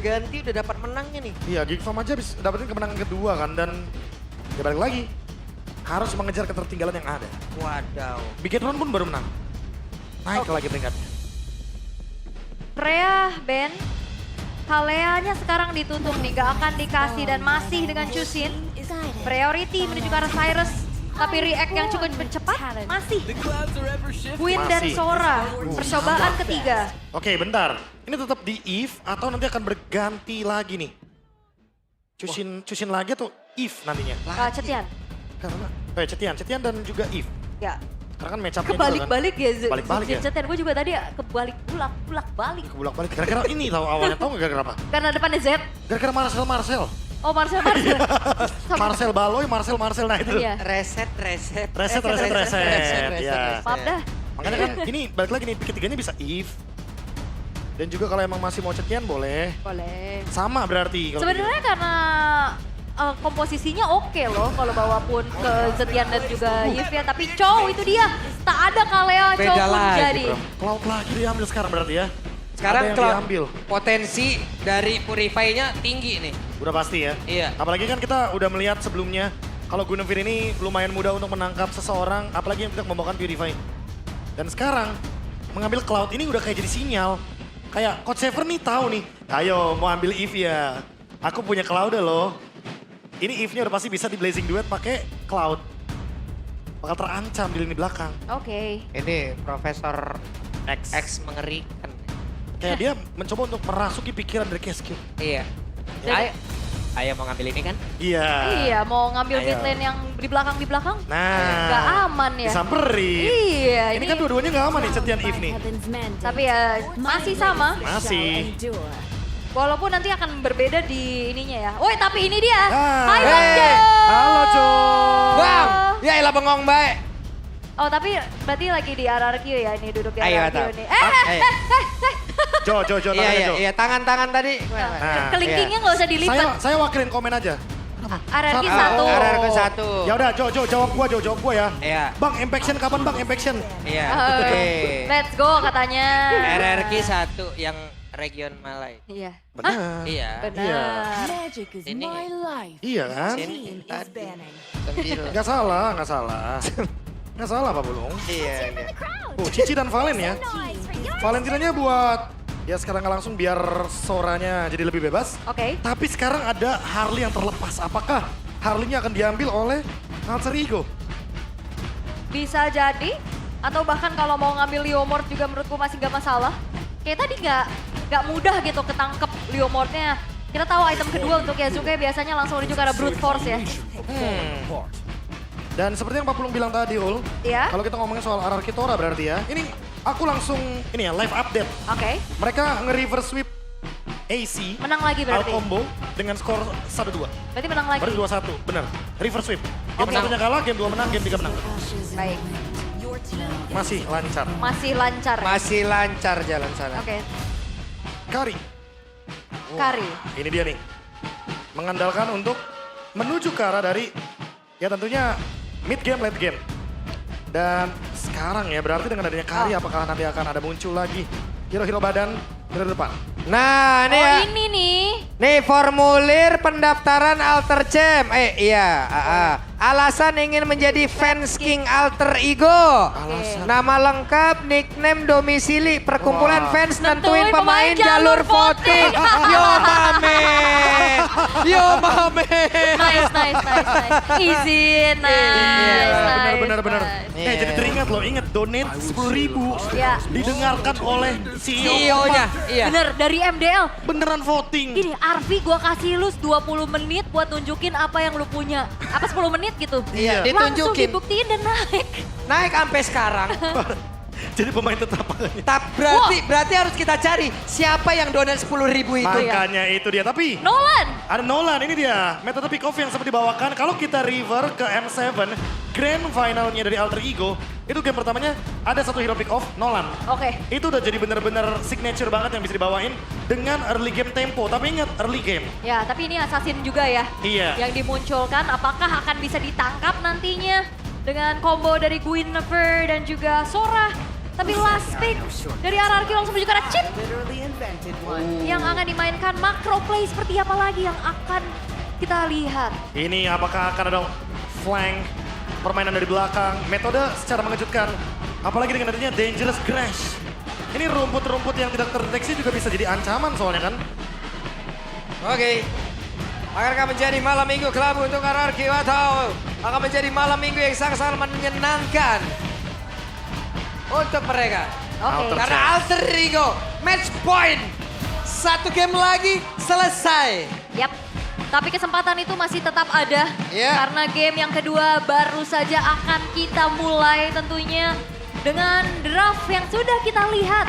ganti udah dapat menangnya nih. Iya, Geek Farm aja bisa dapetin kemenangan kedua kan. Dan ya balik lagi, harus mengejar ketertinggalan yang ada. Wadaw. Bigetron pun baru menang. Naik lagi tingkatnya. Freya, Ben, Kaleanya sekarang ditutup nih, gak akan dikasih dan masih dengan Chusin. Priority menuju ke arah Cyrus, tapi react yang cukup cepat masih. Queen dan Masih. Sora, percobaan ketiga. Oke, bentar. Ini tetap di Eve atau nanti akan berganti lagi nih? Cusin lagi atau Eve nantinya? Cetian, Karena, Cetian dan juga Eve. ya. Karena kan match up-nya juga kan. Kebalik-balik ya, Balik-balik ya? Cetian, gue juga tadi kebalik-balik. Kebulak-balik. Gara-gara ini tahu awalnya, tahu nggak gara-gara apa? Karena depannya Z. Gara-gara Marcel. Oh, Marcel. Marcel Baloy, Marcel, nah itu. Iya. Reset. Ya. Maaf dah. Makanya kan ini balik lagi nih, ketiganya bisa Eve. Dan juga kalau emang masih mau Cetian boleh. Boleh. Sama berarti. kalau Sebenarnya karena komposisinya oke loh kalau bawa pun ke Zetian dan juga Yves ya. Tapi Chow itu dia, tak ada Kalea Chow Beda pun lagi, jadi. bro. Cloud lagi diambil sekarang berarti ya. Sekarang Ada yang Cloud diambil. potensi dari Purify-nya tinggi nih. Udah pasti ya. Iya. Apalagi kan kita udah melihat sebelumnya kalau Guinevere ini lumayan mudah untuk menangkap seseorang, apalagi yang tidak membawakan Purify. Dan sekarang mengambil Cloud ini udah kayak jadi sinyal. Kayak Coach Sever nih tahu nih, ayo mau ambil Eve ya. Aku punya Cloud loh. Ini Eve-nya udah pasti bisa di Blazing Duet pakai Cloud. Bakal terancam di lini belakang. Oke. Ini Profesor X mengerikan. Kayak dia mencoba untuk merasuki pikiran dari Cascade. Iya. Jadi- Ayo mau ngambil ini kan? Iya. Iya, mau ngambil Ayo. mid lane yang di belakang. Nah. Gak aman ya. Disamperin. Iya, Ini kan dua-duanya gak aman nih Cetian Eve nih. Tapi ya masih sama. Masih. Walaupun nanti akan berbeda di ininya ya. Woi, tapi ini dia. Ah. Hai, Bang Hey. Jo. Halo Jo. Bang! Ya elah bengong baik. Oh, tapi berarti lagi di RRQ ya, ini duduk di Ayo, RRQ Atta. nih. Ayo. Jo, tangannya Jo. Iya, tangan-tangan tadi. Nah, Kelingkingnya nggak usah dilipat. Saya wakilin komen aja. RRQ Ah, satu. RRQ satu. Ya udah Jo, jawab gua ya. Iya. Bang, Impaction kapan Bang? Impaction. Iya. Eh, Oke. Let's go katanya. RRQ 1 yang region Malay. Iya. Benar. Iya. Benar. Ini Iya kan? sini tadi. 9. Nggak salah. Nggak salah Pak Bulung. Iya. Oh, Cici dan Valen ya. Valentinanya buat ya sekarang nggak langsung biar Soranya jadi lebih bebas. Oke. Tapi sekarang ada Harley yang terlepas. Apakah Harley-nya akan diambil oleh Alter Ego? Bisa jadi. Atau bahkan kalau mau ngambil Leomord juga menurutku masih gak masalah. Kayak tadi gak mudah gitu ketangkep Leomordnya. Kita tahu item kedua untuk Yasuke biasanya langsung menuju ke arah Brute Force ya. Dan seperti yang Pak Pulung bilang tadi, Ul. Iya. Kalau kita ngomongin soal RRQ Tora berarti ya. Ini aku langsung ini ya live update. Oke. Mereka nge-reverse sweep AC. Menang lagi Al berarti. combo dengan skor 1-2. Berarti menang lagi. Baru 2-1, benar. Reverse sweep. Game Oke. 1-nya kalah, game 2 menang, game 3 menang. Baik. Masih lancar. Masih lancar. Masih lancar jalan sana. Oke. Kari, Kari. ini dia nih. Mengandalkan untuk menuju ke arah dari, ya tentunya mid game, late game. Dan sekarang ya berarti dengan adanya Kari apakah nanti akan ada muncul lagi hero-hero badan hero depan. Nah, ini Oh ya. ini nih. Nih formulir pendaftaran Alter Champ. Alasan ingin menjadi fans King Alter Ego. Alasan. Nama lengkap, nickname, domisili, perkumpulan Wah. fans Nentuin nentuin pemain jalur voting. Yo mame. Yo mame. Nice. Izin, nice. Benar. Iya. Jadi teringat loh, ingat donate 10.000 Ya. didengarkan oleh CEO. CEO-nya. Iya. Bener, dari MDL. Beneran voting. Gini, Arfi gua kasih lu 20 menit buat nunjukin apa yang lu punya. Apa 10 menit gitu? Iya, Langsung ditunjukin. dibuktiin dan naik. Naik sampai sekarang. Jadi pemain tetap. Berarti harus kita cari siapa yang donat 10.000 itu. Makanya itu dia. Tapi Nolan! ada Nolan, ini dia. Metode pick off yang seperti dibawakan. Kalau kita river ke M7, grand finalnya dari Alter Ego, itu game pertamanya ada satu hero pick off, Nolan. Oke. Itu udah jadi bener-bener signature banget yang bisa dibawain dengan early game tempo. Tapi ingat, early game. Ya, tapi ini assassin juga ya. Iya. Yang dimunculkan, apakah akan bisa ditangkap nantinya dengan combo dari Guinevere dan juga Sora. Tapi last pick dari RRQ langsung menuju ke arah chip. Yang akan dimainkan macro play seperti apa lagi yang akan kita lihat. Ini apakah akan ada flank, permainan dari belakang, metode secara mengejutkan. Apalagi dengan adanya dangerous crash. Ini rumput-rumput yang tidak terdeteksi juga bisa jadi ancaman soalnya kan. Oke. Akankah menjadi malam minggu kelabu untuk RRQ atau akan menjadi malam minggu yang sangat-sangat menyenangkan untuk mereka? Oke. Karena Alter Ego, match point. 1 game lagi selesai. Yap. Tapi kesempatan itu masih tetap ada. Iya. Karena game yang kedua baru saja akan kita mulai tentunya. Dengan draft yang sudah kita lihat.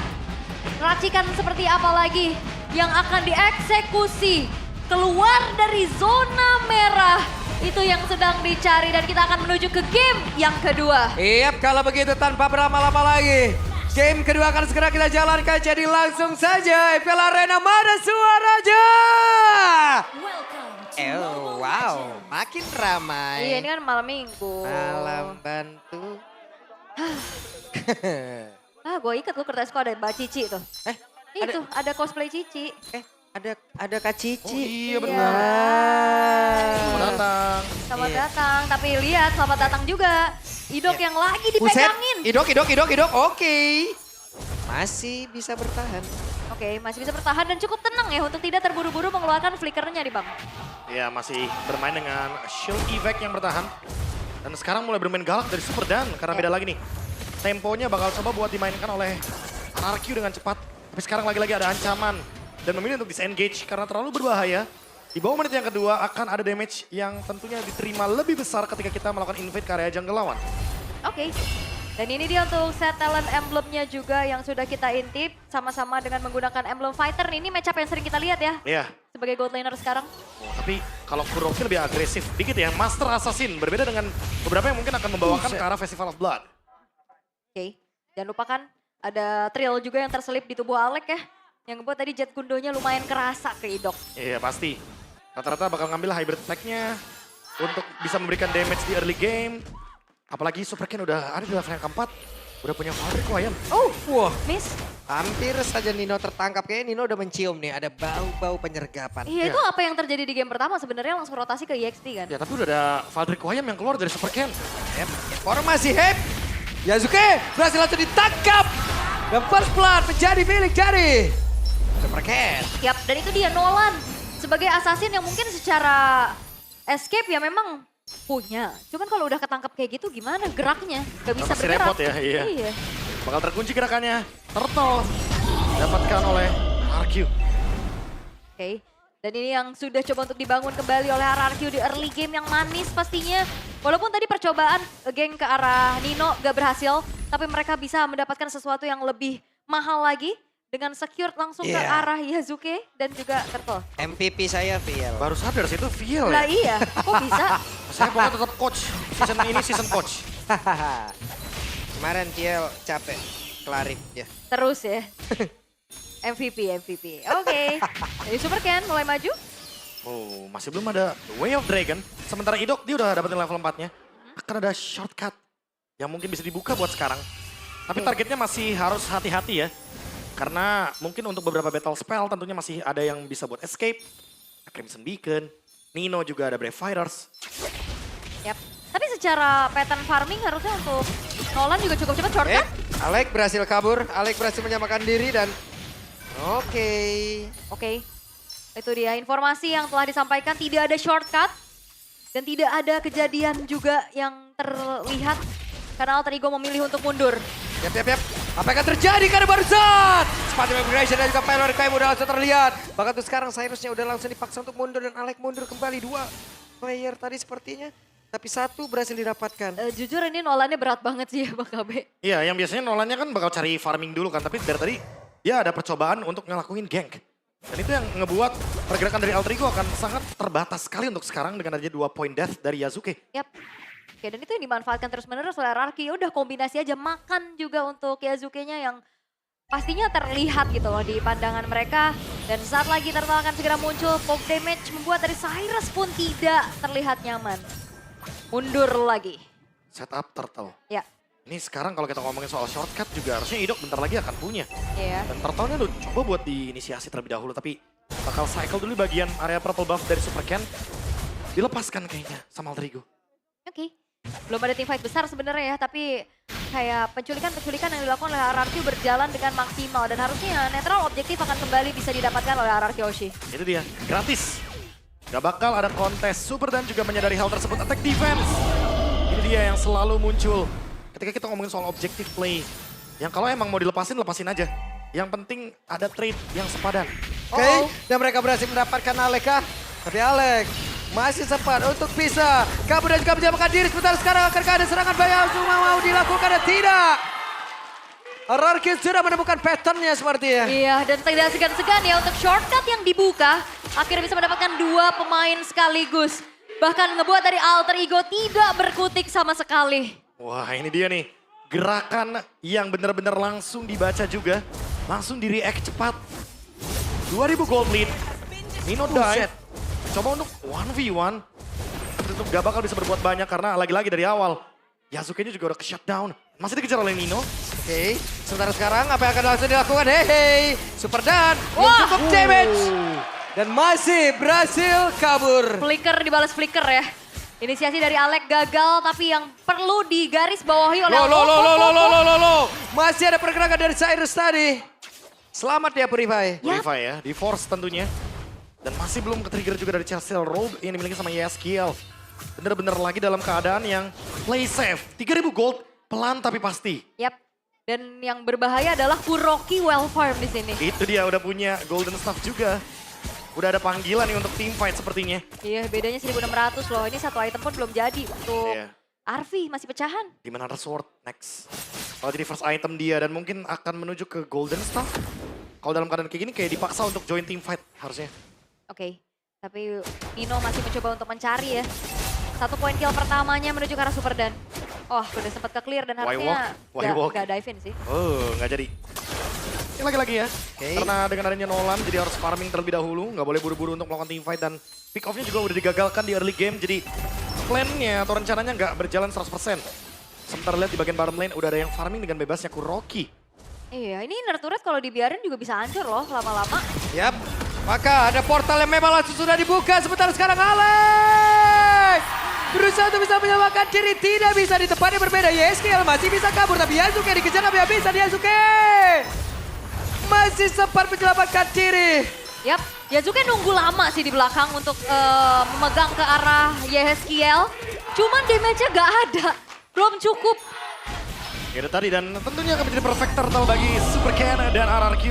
Racikan seperti apa lagi yang akan dieksekusi. Keluar dari zona merah. Itu yang sedang dicari dan kita akan menuju ke game yang kedua. Yap, kalau begitu tanpa berlama-lama lagi. Game kedua akan segera kita jalankan, jadi langsung saja FPL Arena mana suaranya? Wow, makin ramai. Iya, ini kan malam minggu. Malam bantu. Gue ikat lu kertas kok ada Mbak Cici tuh. Itu, ada cosplay Cici. Ada Kak Cici. Oh iya benar. Iya. Selamat datang. Selamat Iya. datang, tapi lihat selamat datang juga. Idok yang lagi Buset, dipegangin. idok. Oke. Masih bisa bertahan. Oke, masih bisa bertahan dan cukup tenang ya untuk tidak terburu-buru mengeluarkan flickernya nih Bang. Ya masih bermain dengan shield evac yang bertahan. Dan sekarang mulai bermain galak dari Super Dan karena beda lagi nih. Temponya bakal coba buat dimainkan oleh RRQ dengan cepat. Tapi sekarang lagi-lagi ada ancaman. Dan memilih untuk disengage karena terlalu berbahaya. Di bawah menit yang kedua akan ada damage yang tentunya diterima lebih besar ketika kita melakukan invade ke area jungle lawan. Oke. Dan ini dia untuk set talent emblemnya juga yang sudah kita intip. Sama-sama dengan menggunakan emblem fighter. Ini matchup yang sering kita lihat ya. Iya. Sebagai gold laner sekarang. Oh, tapi kalau Kuroki lebih agresif dikit ya. Master Assassin berbeda dengan beberapa yang mungkin akan membawakan ke arah Festival of Blood. Oke. Jangan lupakan ada trill juga yang terselip di tubuh Alek ya. Yang ngebuat tadi jet gundonya lumayan kerasa ke Idok. Iya pasti. Rata-rata bakal ngambil hybrid tag-nya untuk bisa memberikan damage di early game. Apalagi Super Ken udah ada di level yang keempat. Udah punya Fabric Wayan. Wah, Miss. hampir saja Nino tertangkap. Kayaknya Nino udah mencium nih, ada bau-bau penyergapan. Iya itu apa yang terjadi di game pertama sebenarnya langsung rotasi ke EXP kan. Ya tapi udah ada Fabric Wayan yang keluar dari Super Ken. Formasi Hep. Yasuke berhasil langsung ditangkap. Dan first blood menjadi milik dari Super Cat. Yap, dan itu dia Nolan sebagai assassin yang mungkin secara escape ya memang punya. Cuman kalau udah ketangkap kayak gitu gimana geraknya? Gak bisa Masih bergerak. repot ya, iya. Iya. Bakal terkunci gerakannya. Turtle dapatkan oleh RQ. Oke. Dan ini yang sudah coba untuk dibangun kembali oleh RRQ di early game yang manis pastinya. Walaupun tadi percobaan geng ke arah Nino gak berhasil. Tapi mereka bisa mendapatkan sesuatu yang lebih mahal lagi. Dengan secure langsung ke Iya. arah Yasuke dan juga Turtle. MVP saya Viel. Baru sadar sih itu Viel Lah ya. iya, kok bisa? Saya pokoknya tetap coach. Season ini season coach. Kemarin Viel capek. Klarif ya. Terus ya. MVP. Oke. Jadi Super Ken mulai maju. Oh, masih belum ada Way of Dragon. Sementara Idok dia udah dapetin level 4-nya. Akan ada shortcut yang mungkin bisa dibuka buat sekarang. Tapi targetnya masih harus hati-hati ya. Karena mungkin untuk beberapa battle spell tentunya masih ada yang bisa buat escape. Crimson Beacon, Nino juga ada Brave Fighters. Yap. Tapi secara pattern farming harusnya untuk Nolan juga cukup cepat shortcut. Alek berhasil kabur. Alek berhasil menyamakan diri dan oke. Oke. Itu dia informasi yang telah disampaikan. Tidak ada shortcut. Dan tidak ada kejadian juga yang terlihat. Karena Alter Ego memilih untuk mundur. Yap. Apa yang akan terjadi karena barusan? Sepatu migration dan juga Pylor Kai udah langsung terlihat. Bahkan tuh sekarang Cyrusnya udah langsung dipaksa untuk mundur dan Alek mundur kembali. 2 player tadi sepertinya. Tapi 1 berhasil didapatkan. Jujur ini Nolannya berat banget sih ya Bang KB. Iya, yang biasanya Nolannya kan bakal cari farming dulu kan. Tapi dari tadi dia ada percobaan untuk ngelakuin gank. Dan itu yang ngebuat pergerakan dari Alter Ego akan sangat terbatas sekali untuk sekarang dengan adanya 2 point death dari Yasuke. Yap. Oke, dan itu yang dimanfaatkan terus-menerus oleh RRQ. Ya udah kombinasi aja makan juga untuk Yasuke-nya yang pastinya terlihat gitu loh di pandangan mereka. Dan saat lagi Turtle akan segera muncul, poke damage membuat dari Cyrus pun tidak terlihat nyaman. Mundur lagi. Setup Turtle. Ya, Ini sekarang kalau kita ngomongin soal shortcut juga harusnya Idok bentar lagi akan punya. Iya. Dan turtle-nya udah coba buat diinisiasi terlebih dahulu, tapi bakal cycle dulu bagian area purple buff dari Super Ken. Dilepaskan kayaknya sama Alter Ego. Oke. Belum ada team fight besar sebenarnya ya, tapi kayak penculikan-penculikan yang dilakukan oleh RRQ berjalan dengan maksimal. Dan harusnya netral objektif akan kembali bisa didapatkan oleh RRQ Oshi. Itu dia, gratis. Gak bakal ada kontes. Super dan juga menyadari hal tersebut, attack defense. Ini dia yang selalu muncul ketika kita ngomongin soal objective play. Yang kalau emang mau dilepasin, lepasin aja. Yang penting ada trade yang sepadan. Oke, dan mereka berhasil mendapatkan Alek kah? Tapi Alek masih sempat untuk bisa kabur dan juga menyelamatkan diri. Sebentar sekarang akankah ada serangan bayang cuma mau dilakukan dan tidak. RRQ sudah menemukan patternnya sepertinya. Iya, dan tidak segan-segan ya untuk shortcut yang dibuka. Akhirnya bisa mendapatkan 2 pemain sekaligus. Bahkan ngebuat dari Alter Ego tidak berkutik sama sekali. Wah, ini dia nih. Gerakan yang benar-benar langsung dibaca juga. Langsung di-react cepat. 2000 gold lead. Nino dive. Coba untuk 1v1. Tentu gak bakal bisa berbuat banyak karena lagi-lagi dari awal. Yasuke-nya juga udah ke-shutdown. Masih dikejar oleh Nino. Oke, sementara sekarang apa yang akan langsung dilakukan? Hei, Super Dan belum Wah. cukup damage. Dan masih berhasil kabur. Flicker dibalas flicker ya. Inisiasi dari Alek gagal, tapi yang perlu digaris bawahi oleh Loh. Masih ada pergerakan dari Cyrus tadi. Selamat ya Purify. Purify ya, di force tentunya. Dan masih belum ke-trigger juga dari Chelsea Robe yang dimiliki sama Yeskiel. Bener-bener lagi dalam keadaan yang play safe. 3000 gold, pelan tapi pasti. Yap. Dan yang berbahaya adalah Kuroki well farm di sini. Itu dia udah punya golden staff juga. Udah ada panggilan nih untuk team fight sepertinya. Iya, bedanya 1600 loh. Ini satu item pun belum jadi untuk Iya. Arvi, masih pecahan. Demon Hunter Sword next. Kalau jadi first item dia dan mungkin akan menuju ke golden staff. Kalau dalam keadaan kayak gini kayak dipaksa untuk join team fight harusnya. Oke, tapi Nino masih mencoba untuk mencari ya. 1 poin kill pertamanya menuju ke arah Super Dan. Oh, udah sempat ke-clear dan Why harusnya walk? Why walk? gak dive in sih. Oh, nggak jadi. Ini lagi-lagi ya. Karena dengan adanya Nolan jadi harus farming terlebih dahulu. Nggak boleh buru-buru untuk melakukan team fight dan pick off-nya juga udah digagalkan di early game. Jadi plan-nya atau rencananya nggak berjalan 100%. Sementara lihat di bagian bottom lane udah ada yang farming dengan bebasnya Kuroki. Iya, ini inner turret kalau dibiarin juga bisa hancur loh lama-lama. Yap, maka ada portal yang memang langsung sudah dibuka. Sebentar sekarang Alek berusaha untuk bisa menyelamatkan diri. Tidak bisa di tempatnya berbeda. Yeskiel masih bisa kabur tapi Yasuke dikejar tapi bisa Yasuke. Masih sempat menyelamatkan diri. Yap, Yasuke nunggu lama sih di belakang untuk memegang ke arah Yeskiel. Cuman damage-nya gak ada, belum cukup. Itu tadi dan tentunya akan menjadi perfect turtle bagi Super Ken dan RRQ.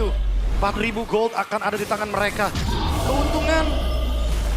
4000 gold akan ada di tangan mereka. Keuntungan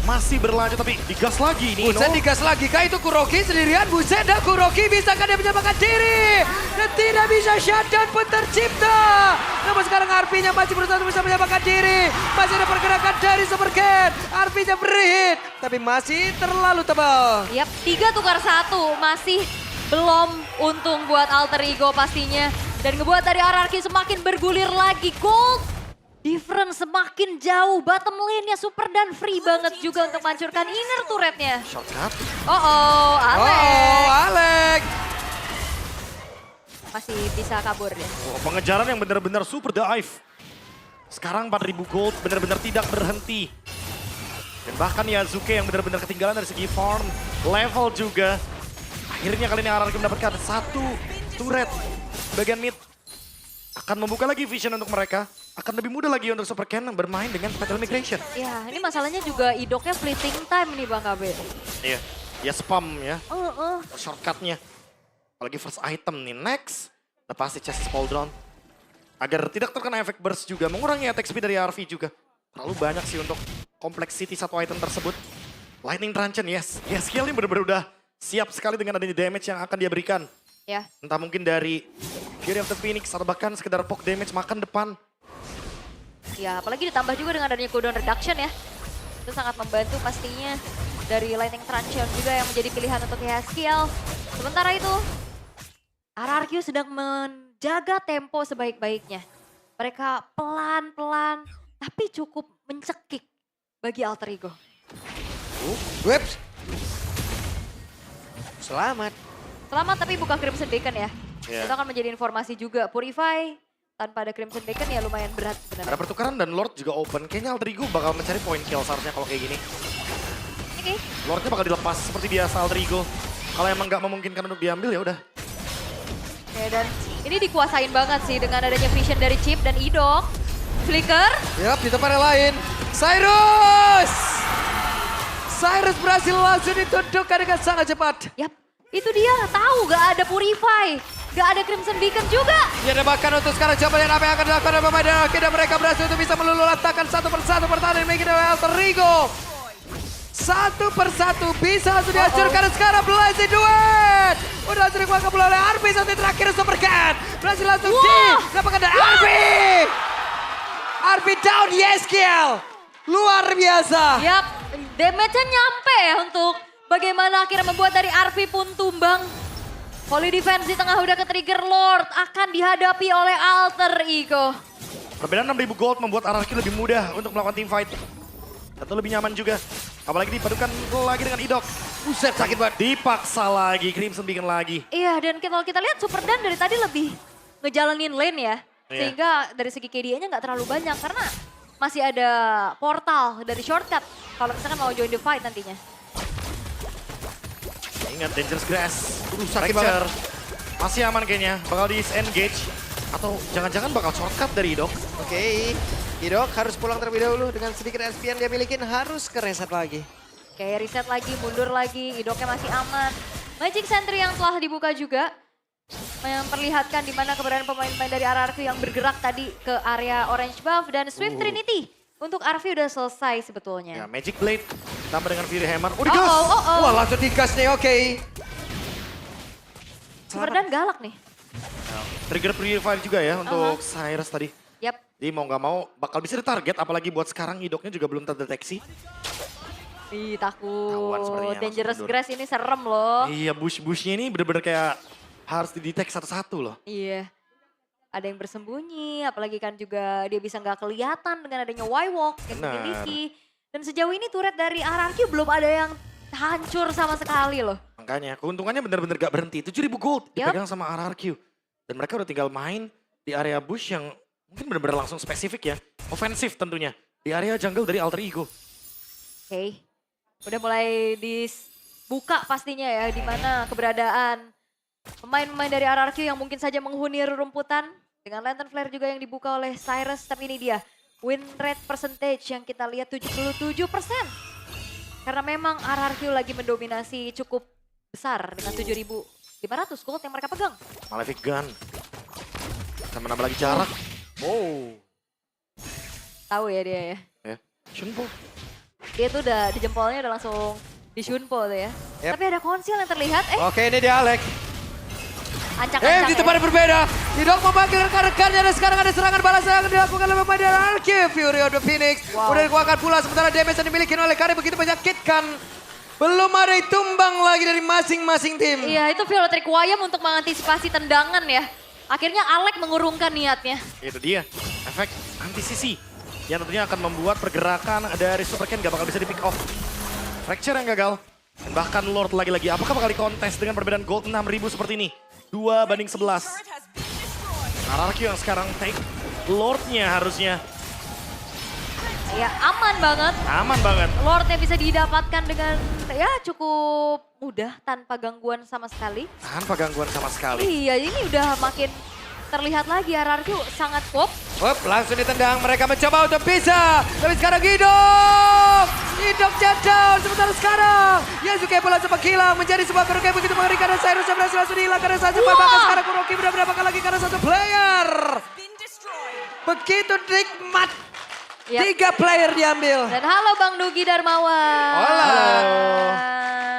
masih berlanjut tapi digas lagi nih. Buset digas lagi. Kah itu Kuroki sendirian. Buset dah Kuroki bisakah dia menyelamatkan diri. Dan tidak bisa shutdown pun tercipta. Namun sekarang Arpi-nya masih berusaha untuk bisa menyelamatkan diri. Masih ada pergerakan dari Super Ken. Arpi-nya berhit. Tapi masih terlalu tebal. Yap, 3 tukar 1 masih belum untung buat Alter Ego pastinya. Dan ngebuat dari RRQ semakin bergulir lagi. Gold difference semakin jauh. Bottom lane-nya Super dan free banget juga untuk menghancurkan inner turret-nya. Shortcut. Alek. Masih bisa kabur ya. Oh, pengejaran yang benar-benar super dive. Sekarang 4000 gold benar-benar tidak berhenti. Dan bahkan Yasuke yang benar-benar ketinggalan dari segi farm. Level juga. Akhirnya kali ini RRQ mendapatkan 1 turret bagian mid. Akan membuka lagi vision untuk mereka. Akan lebih mudah lagi untuk Super Ken bermain dengan Fatal Migration. Ya, ini masalahnya juga idoknya fleeting time nih Bang KB. Iya, ya spam ya, Uh. shortcutnya. Apalagi first item nih, next. Udah pasti chest Pauldron. Agar tidak terkena efek burst juga, mengurangi attack speed dari RV juga. Terlalu banyak sih untuk complexity satu item tersebut. Lightning Truncheon, yes. Yes, skill ini benar-benar udah siap sekali dengan adanya damage yang akan dia berikan. Ya, Entah mungkin dari Fury of the Phoenix atau bahkan sekedar poke damage makan depan. ya apalagi ditambah juga dengan adanya cooldown reduction ya. Itu sangat membantu pastinya dari Lightning Truncheon juga yang menjadi pilihan untuk Yeskiel. Sementara itu, RRQ sedang menjaga tempo sebaik-baiknya. Mereka pelan-pelan tapi cukup mencekik bagi Alter Ego. Whips. Selamat. Selamat tapi bukan Crimson Beacon ya. Iya. Itu akan menjadi informasi juga. Purify tanpa ada Crimson Beacon ya lumayan berat Ada sebenarnya. pertukaran dan Lord juga open. Kayaknya Alter Ego bakal mencari point kill seharusnya kalau kayak gini. Oke. Lordnya bakal dilepas seperti biasa Alter Ego. Kalau emang nggak memungkinkan untuk diambil ya udah. Ya, dan ini dikuasain banget sih dengan adanya vision dari Chip dan Idok. Flicker. Yap, di tempat yang lain. Cyrus! Cyrus berhasil langsung ditundukkan dengan sangat cepat. Yap, itu dia tahu gak ada Purify. Gak ada Crimson Beacon juga. Ya, dan bahkan untuk sekarang coba lihat apa yang akan dilakukan oleh pemain dan akhirnya mereka berhasil untuk bisa meluluhlantakkan satu persatu pertahanan yang dimiliki oleh Alter Ego. Satu persatu bisa langsung dihancurkan. Sekarang Blazing Duet. Udah langsung dikuangkan bola oleh Arby. Satu terakhir Super Cat. Berhasil langsung didapatkan dari Arby. Arby down, yes kill. Luar biasa. Yap, damage-nya nyampe ya untuk bagaimana akhirnya membuat dari RP pun tumbang. Holy Defense di tengah udah ke-trigger, Lord akan dihadapi oleh Alter Ego. Perbedaan 6.000 gold membuat Ararki lebih mudah untuk melakukan team fight. Atau lebih nyaman juga. Apalagi dipadukan lagi dengan Idok. Buset, sakit banget. Dipaksa lagi, Crimson Beacon lagi. Iya, dan kalau kita lihat Super Dan dari tadi lebih ngejalanin lane ya. Iya. Sehingga dari segi KDA-nya nggak terlalu banyak karena masih ada portal dari shortcut. Kalau misalkan mau join the fight nantinya. Ingat Dangerous Grass. Sakit Fracture. Masih aman kayaknya. Bakal di-engage. Atau jangan-jangan bakal shortcut dari Idok. Oke, Idok harus pulang terlebih dahulu dengan sedikit SP yang dia milikin harus ke reset lagi. Kayak reset lagi, mundur lagi, Idoknya masih aman. Magic Sentry yang telah dibuka juga memperlihatkan di mana keberadaan pemain-pemain dari RRQ yang bergerak tadi ke area Orange Buff dan Swift Trinity. Untuk RV udah selesai Ya, sebetulnya. Magic Blade ditambah dengan Fury Hammer. Oh, Oh, digas! oh, oh, oh. Wah, langsung digas nih, oke. Super Dan galak nih. Trigger Purifier juga ya untuk Cyrus tadi. Yap. Jadi mau nggak mau bakal bisa ditarget, apalagi buat sekarang Idoknya juga belum terdeteksi. Ih, Tahuan sepertinya, takut. Dangerous langsung mundur. Grass ini serem loh. Iya, bush-bushnya ini bener-bener kayak harus didetek satu-satu loh. Iya. Ada yang bersembunyi, apalagi kan juga dia bisa nggak kelihatan dengan adanya Y-Walk yang Benar. dimiliki. Dan sejauh ini turret dari RRQ belum ada yang hancur sama sekali loh. Makanya keuntungannya bener-bener gak berhenti. 7.000 gold Yup. dipegang sama RRQ. Dan mereka udah tinggal main di area bush yang mungkin bener-bener langsung spesifik ya. Ofensif tentunya. Di area jungle dari Alter Ego. Oke. Udah mulai dibuka pastinya ya di mana keberadaan pemain-pemain dari RRQ yang mungkin saja menghuni rumputan. Dengan Lantern Flare juga yang dibuka oleh Cyrus. Tapi ini dia win rate percentage yang kita lihat 77%. Karena memang RRQ lagi mendominasi cukup besar dengan 7.500 gold yang mereka pegang. Malefic Gun. Bisa menambah lagi jarak. Oh. Tahu ya dia ya. Ya. Shunpo. Dia tuh udah di jempolnya udah langsung di Shunpo tuh ya. Yep. Tapi ada konsil yang terlihat. Oke, ini dia Alek. Ancang-ancang Di tempat yang berbeda. Idok memanggil rekan-rekannya dan sekarang ada serangan balas yang dilakukan oleh pemain dari RRQ. Fury of the Phoenix. Wow. Udah dikuatkan pula sementara damage yang dimiliki oleh Kari begitu menyakitkan. Belum ada yang tumbang lagi dari masing-masing tim. Iya, itu Violetric Wayam untuk mengantisipasi tendangan ya. Akhirnya Alek mengurungkan niatnya. Itu dia. Efek anti-sisi. Yang tentunya akan membuat pergerakan dari Super Ken gak bakal bisa di pick off. Fracture yang gagal. Dan bahkan Lord lagi-lagi. Apakah bakal dikontes dengan perbedaan gold 6.000 seperti ini? 2-11. RRQ yang sekarang take Lordnya harusnya. Ya, aman banget. Aman banget. Lordnya bisa didapatkan dengan ya cukup mudah tanpa gangguan sama sekali. Tanpa gangguan sama sekali. Iya, ini udah makin terlihat lagi RRQ sangat pop. Hop, langsung ditendang. Mereka mencoba untuk bisa. Tapi sekarang Idok. Idok down. Sementara sekarang Yasuke bola sempat hilang. Menjadi sebuah kerugian begitu mengerikan. Dan Cyrus yang berhasil langsung dihilang karena satu. Wah. Bahkan sekarang Kuroki udah mendapatkan lagi karena satu player. Begitu nikmat. Yap. 3 player diambil. Dan halo Bang Nugi Darmawan. Hola.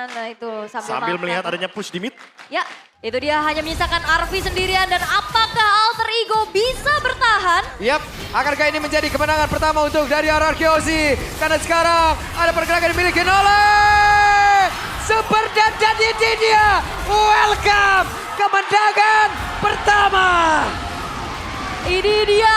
Nah itu Sambil makan. melihat adanya push di mid. Ya, itu dia hanya menyisakan Arvi sendirian dan apakah Alter Ego bisa bertahan? Yap, akankah ini menjadi kemenangan pertama untuk dari RRQ Aussie? Karena sekarang ada pergerakan dimiliki oleh Super Dan ini dia. Welcome kemenangan pertama. Ini dia